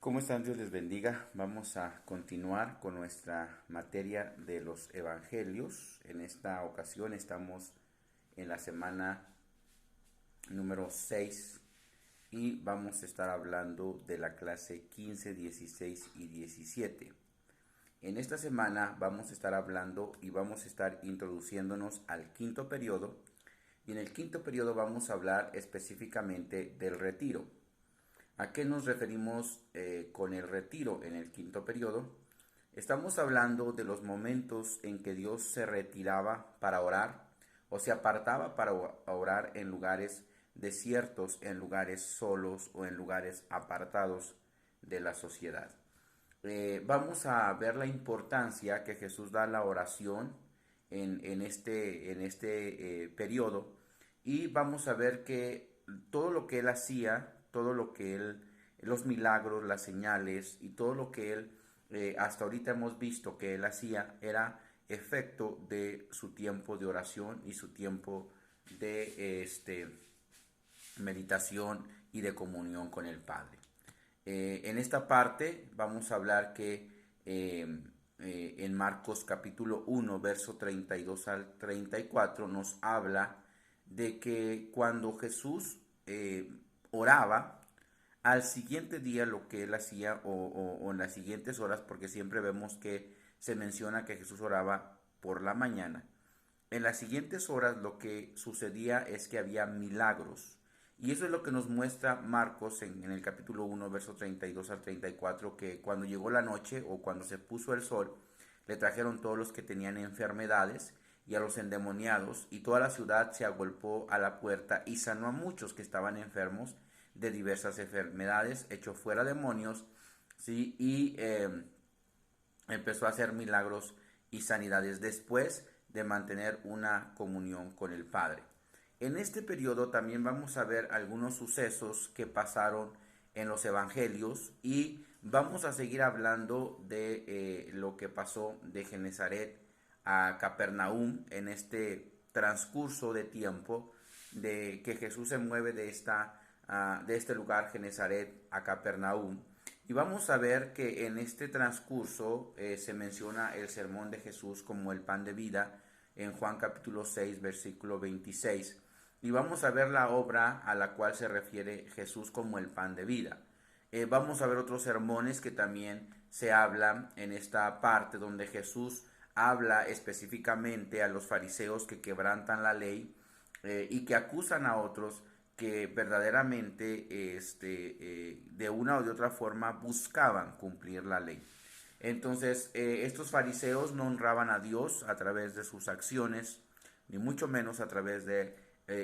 ¿Cómo están? Dios les bendiga. Vamos a continuar con nuestra materia de los evangelios. En esta ocasión estamos en la semana número 6 y vamos a estar hablando de la clase 15, 16 y 17. En esta semana vamos a estar hablando y vamos a estar introduciéndonos al quinto periodo, y en el quinto periodo vamos a hablar específicamente del retiro. ¿A qué nos referimos con el retiro en el quinto periodo? Estamos hablando de los momentos en que Dios se retiraba para orar o se apartaba para orar en lugares desiertos, en lugares solos o en lugares apartados de la sociedad. Vamos a ver la importancia que Jesús da a la oración en este periodo, y vamos a ver que todo lo que él hacía, todo lo que él, los milagros, las señales y todo lo que él hasta ahorita hemos visto que él hacía era efecto de su tiempo de oración y su tiempo de meditación y de comunión con el Padre. En esta parte vamos a hablar que en Marcos capítulo 1, verso 32 al 34 nos habla de que cuando Jesús oraba, al siguiente día lo que él hacía o en las siguientes horas, porque siempre vemos que se menciona que Jesús oraba por la mañana, en las siguientes horas lo que sucedía es que había milagros. Y eso es lo que nos muestra Marcos en el capítulo 1, verso 32 al 34, que cuando llegó la noche o cuando se puso el sol, le trajeron todos los que tenían enfermedades y a los endemoniados, y toda la ciudad se agolpó a la puerta y sanó a muchos que estaban enfermos de diversas enfermedades, echó fuera demonios, ¿sí? Y empezó a hacer milagros y sanidades después de mantener una comunión con el Padre. En este periodo también vamos a ver algunos sucesos que pasaron en los evangelios, y vamos a seguir hablando de lo que pasó de Genezaret a Capernaum en este transcurso de tiempo de que Jesús se mueve de este lugar Genezaret a Capernaum. Y vamos a ver que en este transcurso se menciona el sermón de Jesús como el pan de vida en Juan capítulo 6, versículo 26. Y vamos a ver la obra a la cual se refiere Jesús como el pan de vida. Vamos a ver otros sermones que también se hablan en esta parte donde Jesús habla específicamente a los fariseos que quebrantan la ley y que acusan a otros que verdaderamente de una o de otra forma buscaban cumplir la ley. Entonces, estos fariseos no honraban a Dios a través de sus acciones, ni mucho menos a través de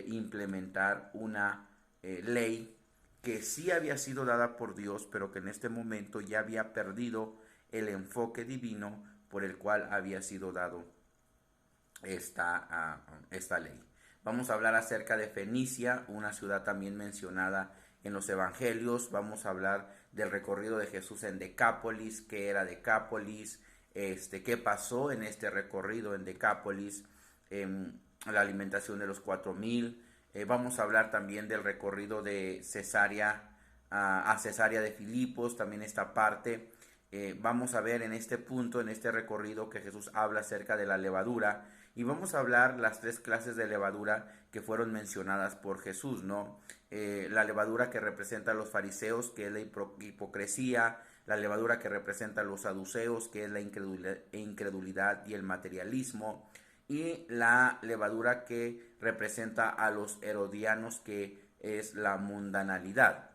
implementar una ley que sí había sido dada por Dios, pero que en este momento ya había perdido el enfoque divino por el cual había sido dado esta ley. Vamos a hablar acerca de Fenicia, una ciudad también mencionada en los evangelios. Vamos a hablar del recorrido de Jesús en Decápolis, qué era Decápolis, qué pasó en este recorrido en Decápolis, la alimentación de los 4000. Vamos a hablar también del recorrido de Cesarea a Cesarea de Filipos, también esta parte. Vamos a ver en este punto, en este recorrido, que Jesús habla acerca de la levadura, y vamos a hablar las tres clases de levadura que fueron mencionadas por Jesús, ¿no? La levadura que representa a los fariseos, que es la hipocresía; la levadura que representa a los saduceos, que es la incredulidad y el materialismo; y la levadura que representa a los herodianos, que es la mundanalidad.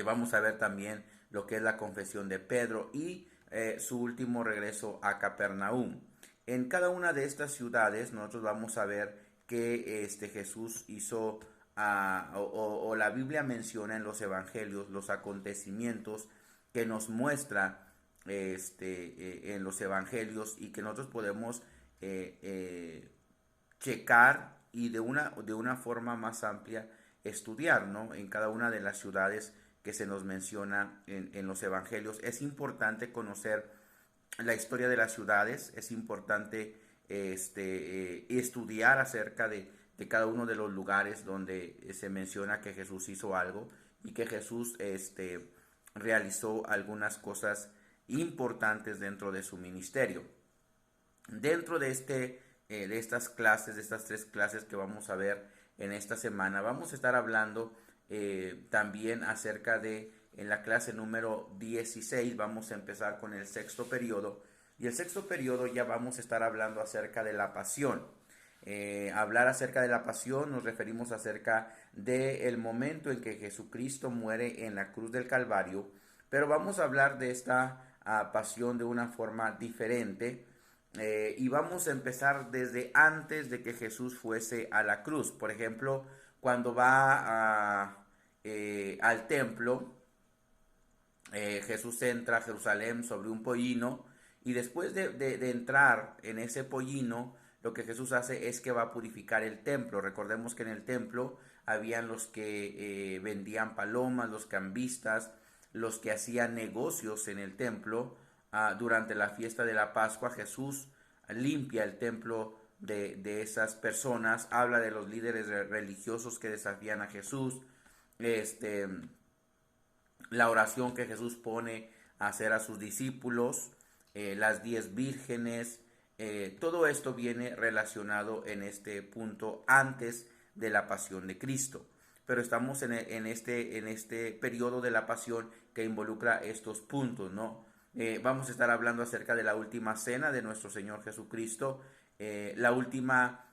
Vamos a ver también lo que es la confesión de Pedro y su último regreso a Capernaum. En cada una de estas ciudades nosotros vamos a ver que Jesús hizo o la Biblia menciona en los evangelios los acontecimientos que nos muestra en los evangelios, y que nosotros podemos checar y de una forma más amplia estudiar, ¿no? En cada una de las ciudades que se nos menciona en los evangelios. Es importante conocer la historia de las ciudades, es importante estudiar acerca de cada uno de los lugares donde se menciona que Jesús hizo algo y que Jesús realizó algunas cosas importantes dentro de su ministerio. Dentro de estas clases, de estas 3 clases que vamos a ver en esta semana, vamos a estar hablando también acerca de, en la clase número 16, vamos a empezar con el sexto periodo, y el sexto periodo ya vamos a estar hablando acerca de la pasión. Hablar acerca de la pasión nos referimos acerca del momento en que Jesucristo muere en la cruz del Calvario, pero vamos a hablar de esta pasión de una forma diferente. Y vamos a empezar desde antes de que Jesús fuese a la cruz. Por ejemplo, cuando va al templo, Jesús entra a Jerusalén sobre un pollino, y después de entrar en ese pollino, lo que Jesús hace es que va a purificar el templo. Recordemos que en el templo habían los que vendían palomas, los cambistas, los que hacían negocios en el templo. Durante la fiesta de la Pascua, Jesús limpia el templo de esas personas, habla de los líderes religiosos que desafían a Jesús, la oración que Jesús pone a hacer a sus discípulos, las 10 vírgenes, todo esto viene relacionado en este punto antes de la pasión de Cristo. Pero estamos en este periodo de la pasión que involucra estos puntos, ¿no? Vamos a estar hablando acerca de la última cena de nuestro Señor Jesucristo. De la última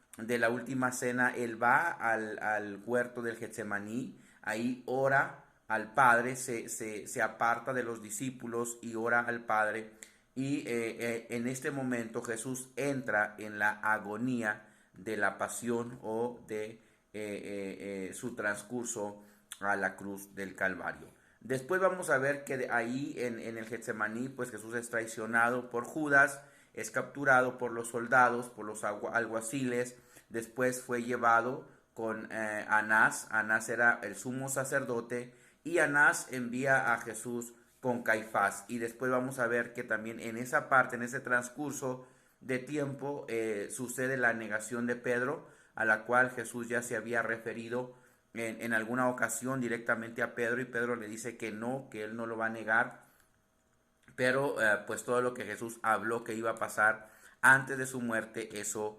cena, Él va al huerto del Getsemaní, ahí ora al Padre, se aparta de los discípulos y ora al Padre. Y en este momento Jesús entra en la agonía de la pasión o de su transcurso a la cruz del Calvario. Después vamos a ver que ahí en el Getsemaní, pues Jesús es traicionado por Judas, es capturado por los soldados, por los alguaciles. Después fue llevado con Anás. Anás era el sumo sacerdote, y Anás envía a Jesús con Caifás. Y después vamos a ver que también en esa parte, en ese transcurso de tiempo, sucede la negación de Pedro, a la cual Jesús ya se había referido en alguna ocasión directamente a Pedro, y Pedro le dice que no, que él no lo va a negar. Pero pues todo lo que Jesús habló que iba a pasar antes de su muerte, eso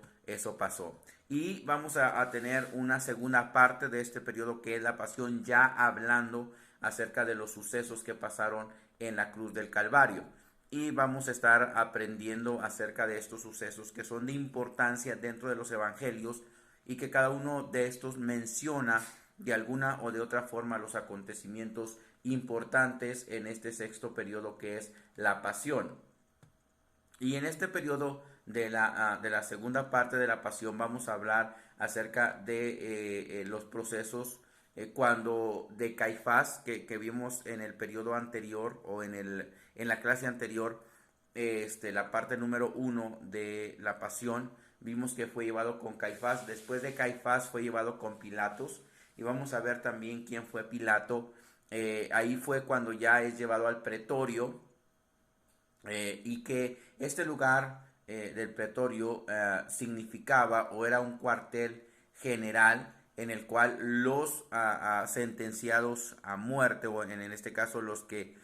pasó. Y vamos a tener una segunda parte de este periodo, que es la pasión, ya hablando acerca de los sucesos que pasaron en la cruz del Calvario. Y vamos a estar aprendiendo acerca de estos sucesos que son de importancia dentro de los evangelios, y que cada uno de estos menciona de alguna o de otra forma los acontecimientos importantes en este sexto periodo, que es la pasión. Y en este periodo de la segunda parte de la pasión vamos a hablar acerca de los procesos cuando de Caifás, que vimos en el periodo anterior, o en la clase anterior, la parte número 1 de la pasión. Vimos que fue llevado con Caifás. Después de Caifás fue llevado con Pilatos, y vamos a ver también quién fue Pilato. Ahí fue cuando ya es llevado al pretorio, y que este lugar del pretorio significaba o era un cuartel general en el cual los sentenciados a muerte, o en este caso los que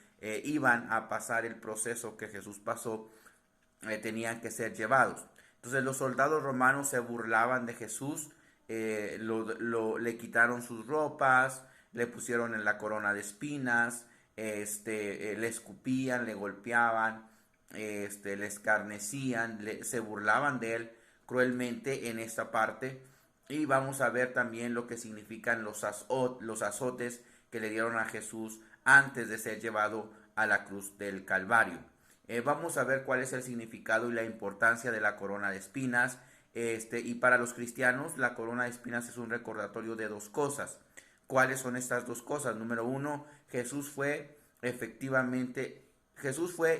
iban a pasar el proceso que Jesús pasó, tenían que ser llevados. Entonces los soldados romanos se burlaban de Jesús, le quitaron sus ropas, le pusieron en la corona de espinas, le escupían, le golpeaban, le escarnecían, se burlaban de él cruelmente en esta parte. Y vamos a ver también lo que significan los azotes que le dieron a Jesús antes de ser llevado a la cruz del Calvario. Vamos a ver cuál es el significado y la importancia de la corona de espinas. Y para los cristianos, la corona de espinas es un recordatorio de 2 cosas. ¿Cuáles son estas 2 cosas? Número 1, Jesús fue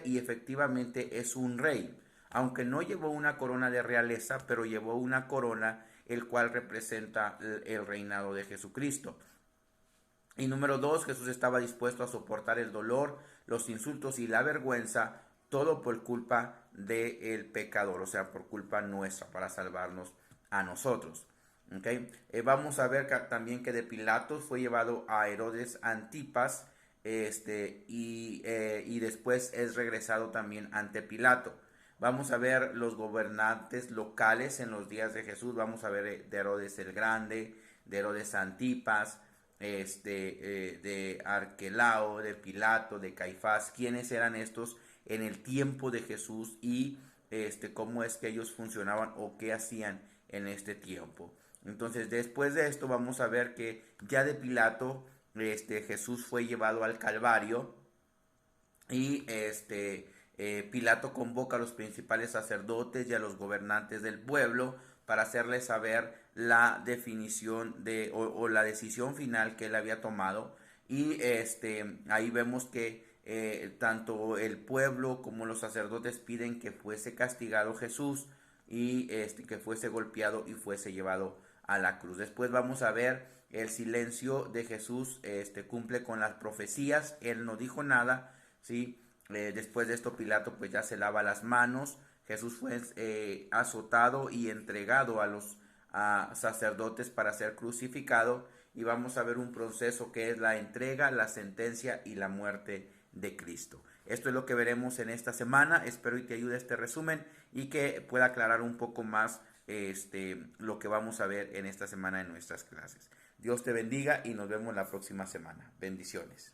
y efectivamente es un rey. Aunque no llevó una corona de realeza, pero llevó una corona, el cual representa el reinado de Jesucristo. Y número 2, Jesús estaba dispuesto a soportar el dolor, los insultos y la vergüenza, todo por culpa del pecador, o sea, por culpa nuestra, para salvarnos a nosotros. ¿Okay? Vamos a ver también que de Pilatos fue llevado a Herodes Antipas, y después es regresado también ante Pilato. Vamos a ver los gobernantes locales en los días de Jesús. Vamos a ver de Herodes el Grande, de Herodes Antipas, de Arquelao, de Pilato, de Caifás. ¿Quiénes eran estos en el tiempo de Jesús y cómo es que ellos funcionaban o qué hacían en este tiempo? Entonces, después de esto vamos a ver que ya de Pilato, Jesús fue llevado al Calvario y Pilato convoca a los principales sacerdotes y a los gobernantes del pueblo para hacerles saber la definición o la decisión final que él había tomado. Y ahí vemos que tanto el pueblo como los sacerdotes piden que fuese castigado Jesús y que fuese golpeado y fuese llevado a la cruz. Después vamos a ver el silencio de Jesús, cumple con las profecías, él no dijo nada, ¿sí? Después de esto Pilato pues ya se lava las manos. Jesús fue azotado y entregado a los sacerdotes para ser crucificado, y vamos a ver un proceso que es la entrega, la sentencia y la muerte de Cristo. Esto es lo que veremos en esta semana. Espero y te ayude este resumen y que pueda aclarar un poco más lo que vamos a ver en esta semana en nuestras clases. Dios te bendiga y nos vemos la próxima semana. Bendiciones.